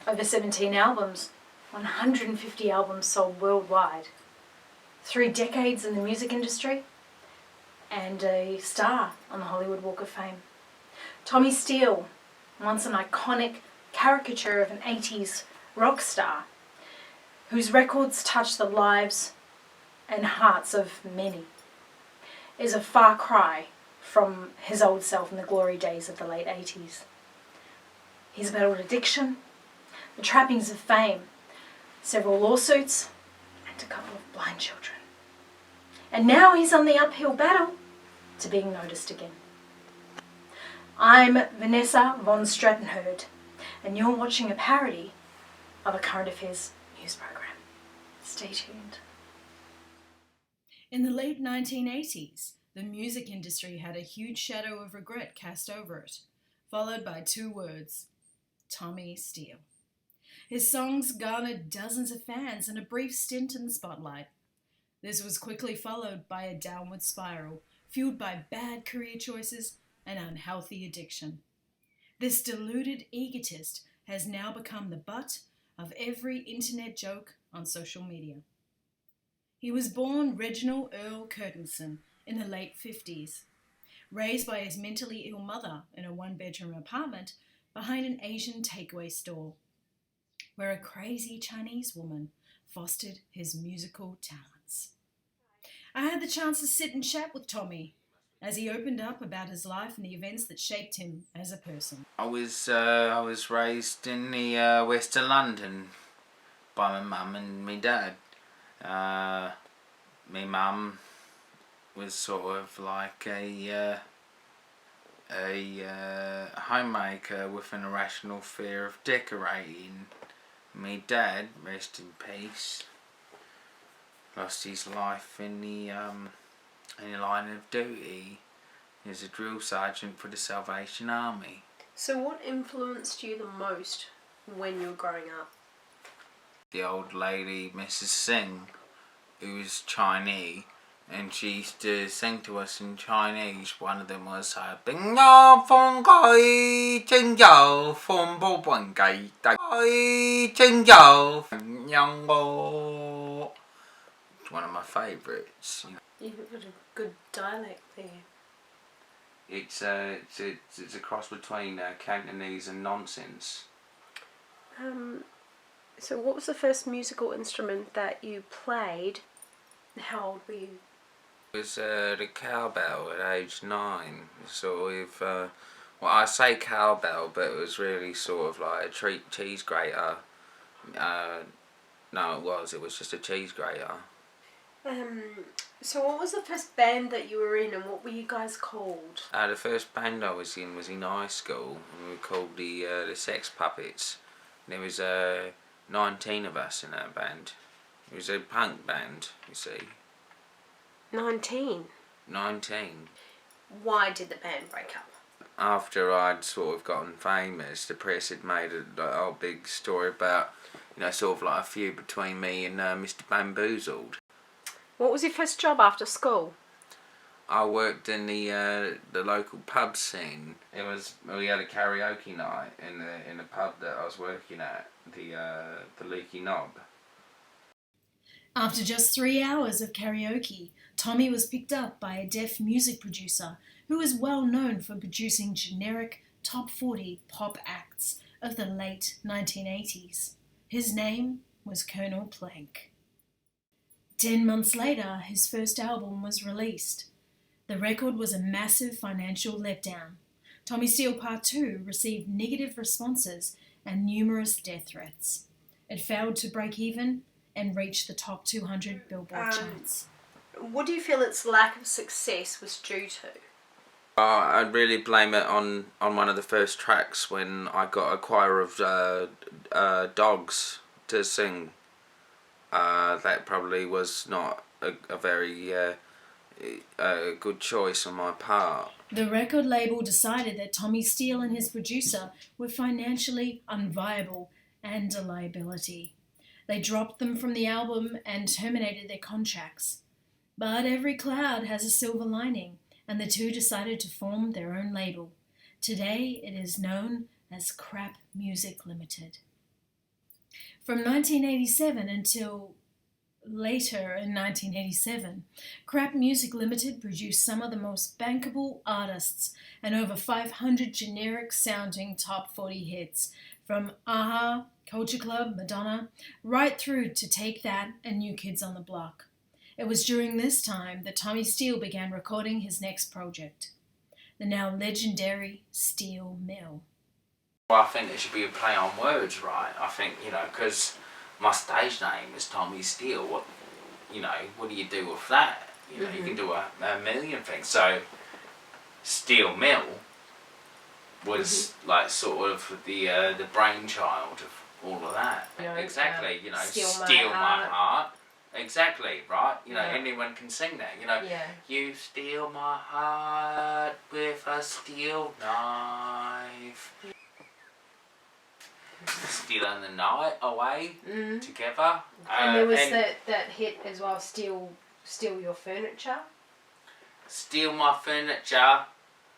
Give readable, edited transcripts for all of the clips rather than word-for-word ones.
Over 17 albums, 150 albums sold worldwide, 3 decades in the music industry, and a star on the Hollywood Walk of Fame. Tommy Steele, once an iconic caricature of an 80s rock star, whose records touched the lives and hearts of many, is a far cry from his old self in the glory days of the late 80s. He's battled addiction, the trappings of fame, several lawsuits, and a couple of blind children. And now he's on the uphill battle to being noticed again. I'm Vanessa von Strappenherd, and you're watching a parody of a current affairs news program. Stay tuned. In the late 1980s, the music industry had a huge shadow of regret cast over it, followed by 2 words: Tommy Steele. His songs garnered dozens of fans and a brief stint in the spotlight. This was quickly followed by a downward spiral, fueled by bad career choices and unhealthy addiction. This deluded egotist has now become the butt of every internet joke on social media. He was born Reginald Earl Curtinson in the late 50s, raised by his mentally ill mother in a 1-bedroom apartment behind an Asian takeaway store, where a crazy Chinese woman fostered his musical talents. I had the chance to sit and chat with Tommy as he opened up about his life and the events that shaped him as a person. I was raised in the west of London by my mum and my dad. My mum was sort of like a homemaker with an irrational fear of decorating. My dad, rest in peace, lost his life in the line of duty. He was a drill sergeant for the Salvation Army. So what influenced you the most when you were growing up? The old lady, Mrs. Singh, who was Chinese, and she used to sing to us in Chinese. One of them was Bing Yo Fong Kai Jing Yo Fong Bo Bang Gai Dai Jing Yo Yang Bo. It's one of my favourites. You've got a good dialect there. It's a cross between Cantonese and nonsense. So what was the first musical instrument that you played? How old were you? It was the cowbell at age 9. Sort of, well, I say cowbell, but it was really sort of like a cheese grater. No, it was just a cheese grater. So what was the first band that you were in, and what were you guys called? The first band I was in high school, and we were called the Sex Puppets. There was 19 of us in that band. It was a punk band, you see. 19? 19. Why did the band break up? After I'd sort of gotten famous, the press had made a whole big story about, sort of like a feud between me and Mr. Bamboozled. What was your first job after school? I worked in the local pub scene. We had a karaoke night in the pub that I was working at, the Leaky Knob. After just 3 hours of karaoke, Tommy was picked up by a deaf music producer who was well known for producing generic top 40 pop acts of the late 1980s. His name was Colonel Plank. 10 months later, his first album was released. The record was a massive financial letdown. Tommy Steele Part 2 received negative responses and numerous death threats. It failed to break even and reach the top 200 Billboard charts. What do you feel its lack of success was due to? I'd really blame it on one of the first tracks when I got a choir of dogs to sing. That probably was not a very a good choice on my part. The record label decided that Tommy Steele and his producer were financially unviable and a liability. They dropped them from the album and terminated their contracts. But every cloud has a silver lining, and the two decided to form their own label. Today it is known as Crap Music Limited. From 1987 until later in 1987, Crap Music Limited produced some of the most bankable artists and over 500 generic-sounding top 40 hits, from a-ha, Culture Club, Madonna, right through to Take That and New Kids on the Block. It was during this time that Tommy Steele began recording his next project, the now legendary Steel Mill. Well, I think it should be a play on words, right? I think, because my stage name is Tommy Steele. What do you do with that? You can do a million things. So, Steel Mill was like sort of the brainchild of all of that. Exactly. Steal my heart. Exactly, right? Anyone can sing that. You steal my heart with a steel knife. Stealing the night away together. And there was that hit as well, Steal Your Furniture. Steal my furniture.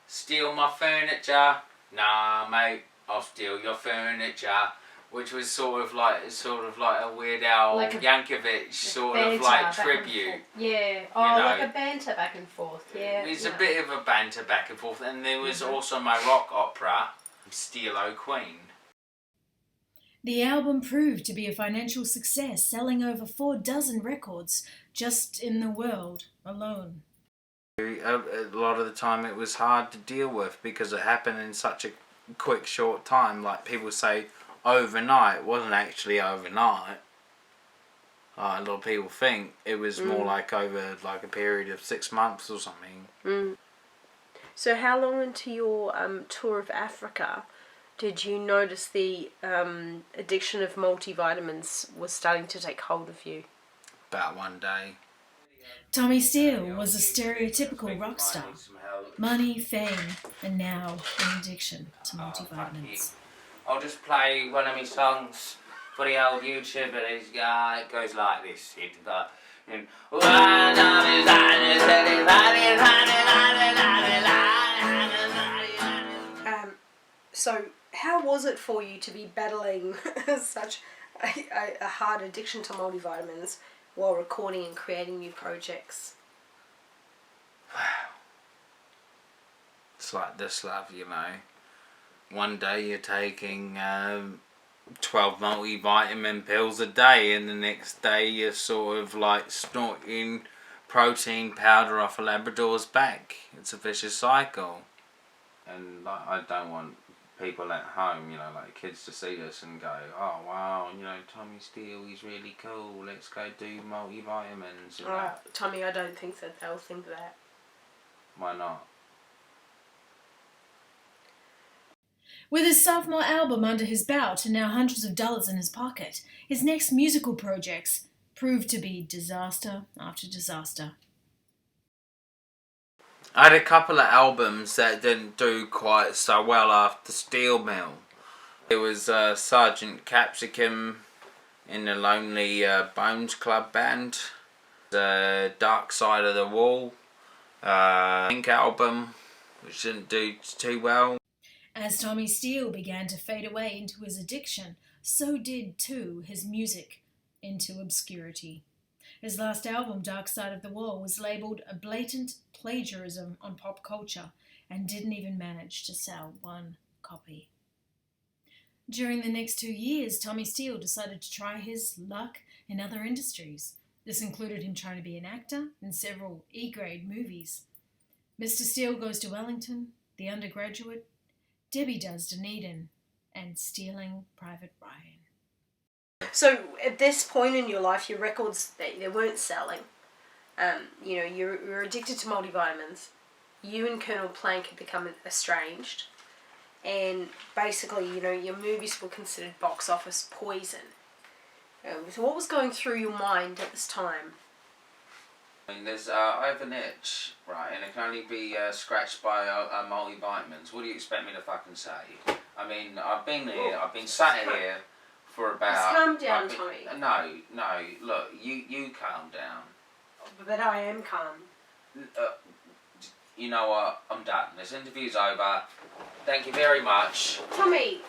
Steal my furniture. Nah, mate, I'll steal your furniture. Which was sort of like a Weird Al Yankovic sort of like tribute. Yeah. Like a banter back and forth. Yeah. It was a bit of a banter back and forth, and there was also my rock opera, Steel O Queen. The album proved to be a financial success, selling over 4 dozen records just in the world alone. A lot of the time it was hard to deal with because it happened in such a quick, short time. Like people say, overnight. It wasn't actually overnight. A lot of people think it was more like over like a period of 6 months or something. So how long into your tour of Africa did you notice the addiction of multivitamins was starting to take hold of you? About one day. Tommy Steele was a stereotypical rock star. Money, fame, and now an addiction to multivitamins. I'll just play one of my songs for the old YouTuber. It goes like this. So how was it for you to be battling such a hard addiction to multivitamins while recording and creating new projects? It's like this, love, One day you're taking 12 multivitamin pills a day, and the next day you're sort of like snorting protein powder off a Labrador's back. It's a vicious cycle. And like, I don't want people at home, like kids to see us and go, oh wow, Tommy Steele, he's really cool, let's go do multivitamins. Tommy, I don't think that they'll think that. Why not? With his sophomore album under his belt and now hundreds of dollars in his pocket, his next musical projects proved to be disaster after disaster. I had a couple of albums that didn't do quite so well after Steel Mill. It was Sergeant Capsicum in the Lonely Bones Club band, the Dark Side of the Wall, Pink album, which didn't do too well. As Tommy Steele began to fade away into his addiction, so did too his music into obscurity. His last album, Dark Side of the Wall, was labelled a blatant plagiarism on pop culture and didn't even manage to sell 1 copy. During the next 2 years, Tommy Steele decided to try his luck in other industries. This included him trying to be an actor in several E-grade movies. Mr. Steele Goes to Wellington, The Undergraduate, Debbie Does Dunedin, and Stealing Private Ryan. So at this point in your life, your records, they weren't selling. You're addicted to multivitamins. You and Colonel Plank had become estranged. And basically, your movies were considered box office poison. So what was going through your mind at this time? I mean, I have an itch, right, and it can only be scratched by multivitamins. What do you expect me to fucking say? I mean, I've been sat here for about... Just calm down, Tommy. No, look, you calm down. But I am calm. You know what, I'm done. This interview's over. Thank you very much. Tommy!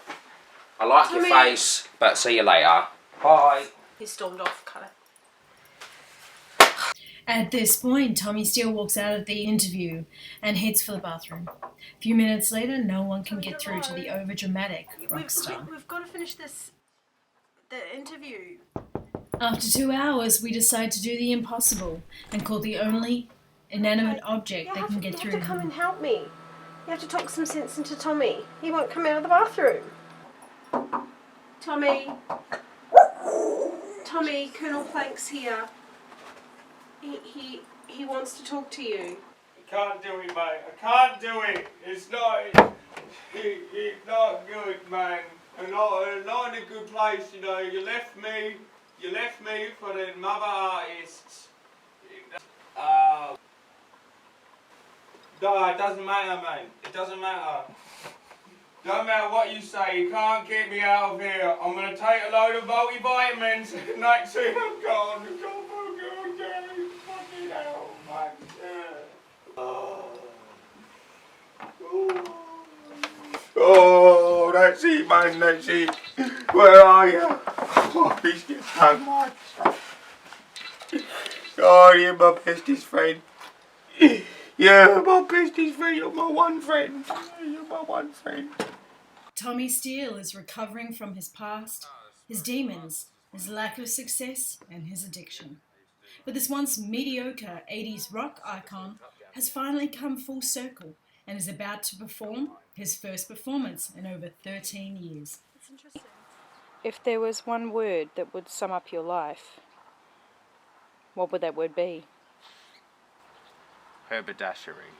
I like your face, but see you later. Bye. He stormed off, kind of. At this point, Tommy Steele walks out of the interview and heads for the bathroom. A few minutes later, no one can get through to the overdramatic rock star. We've got to finish the interview. After 2 hours, we decide to do the impossible and call the only inanimate object that can get through. You have to come and help me. You have to talk some sense into Tommy. He won't come out of the bathroom. Tommy, Colonel Plank's here. He wants to talk to you. I can't do it, mate. I can't do it. It's not good, man. I'm not in a good place, you know. You left me for the mother artists. No, it doesn't matter, man. It doesn't matter. Don't matter what you say, you can't get me out of here. I'm gonna take a load of multivitamins. Next thing I'm gone. Fucking hell, man. Oh, that's it, man, that's it. Where are you? Oh, he's getting so much. Oh, you're my bestest friend. You're my bestest friend. You're my one friend. You're my one friend. Tommy Steele is recovering from his past, his demons, his lack of success, and his addiction. But this once mediocre 80s rock icon has finally come full circle and is about to perform his first performance in over 13 years. That's interesting. If there was one word that would sum up your life, what would that word be? Haberdashery.